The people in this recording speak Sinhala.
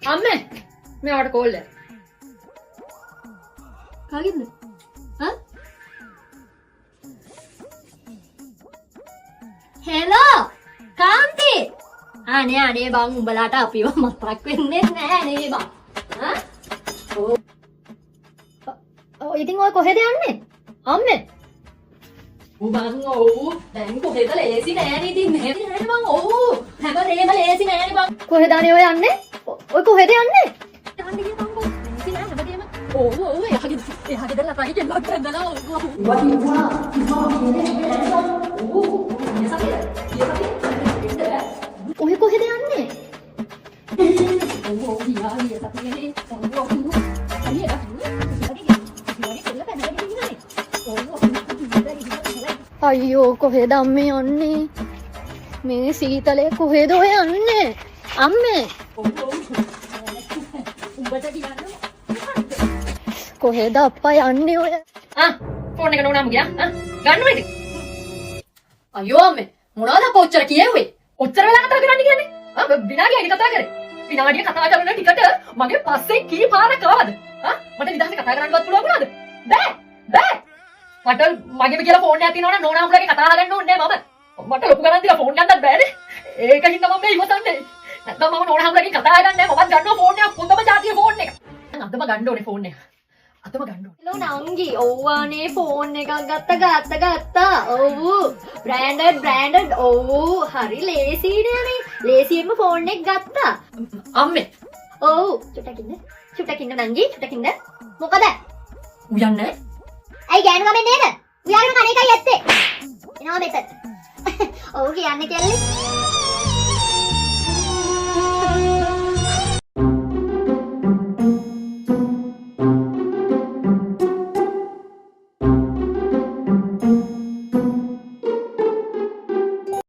අම්මේ මෙයාට කෝල් එක. කාගෙන්ද? හා? හෙලෝ කාන්ති. අනේ බං උඹලාට අපිව මතක් වෙන්නේ නැහැ නේ බං. හා? ඔය ඉතින් ඔය කොහෙද යන්නේ? අම්මේ උබන් දැන් කොහෙද ලේසි නෑනේ ඉතින් නේද බං හැමදේම ලේසි නෑනේ බං. කොහෙද අනේ ඔය යන්නේ? ඔය කොහෙද යන්නේ? යන්න ගිය බං ලේසි නෑ හැමදේම. එහාට දලා රයි කෙල්ලක් දැන්නලා ඔය කොහෙද යන්නේ? අයියෝ කොහෙද අම්මේ යන්නේ? මේ සීතලේ කොහෙද ඔය යන්නේ? අම්මේ කොහෙද අප්පා යන්නේ ඔය? ෆෝන් එක නෝනාම ගියා. ගන්න ඕනේ ඉතින්. අයියෝ අම්මේ මොනවද අප ඔච්චර කියෙව්වේ? ඔච්චර වෙලා කතා කරන්න කියන්නේ? විනාඩියයි කතා කරේ. විනාඩිය කතා කරන ටිකට මගේ පස්සේ කී පාරක් ආවද? මට නිදහසේ කතා කරන්නවත් පුළුවන් වුණාද? බෑ. මට මගේම කියලා ෆෝන් එකක් තියෙනවනේ නෝනාම්ලගේ කතා කරන්න ඕනේ නෑ මම. මට ලොකු ගණන් දීලා ෆෝන් ගන්නත් බෑනේ. ඒකින් තමයි මම ඉවසන්නේ. නැත්නම් මම නෝනාම්ලගේ කතා කරන්නේ නෑ. මමත් ගන්නවා ෆෝන් එක. හොඳම જાතිය ෆෝන් එක. අදම ගන්න ඕනේ ෆෝන් එක. අතම ගන්න ඕනේ. ලෝ නංගි ඕවානේ ෆෝන් එකක් ගත්තා. ඔව්. බ්‍රෑන්ඩඩ්. ඔව්. හරි ලේසියිනේ. ලේසියෙන්ම ෆෝන් එක ගත්තා. අම්මේ. ඔව්. චුටකින්න නංගි. චුටකින්න. මොකද? උයන්නේ? ඇයි ගෑනු ගමෙන් නේද? උයාගෙන කණ එකයි ඇත්තේ. එනවා මෙතන. ඔව් කියන්නේ කෙල්ලේ.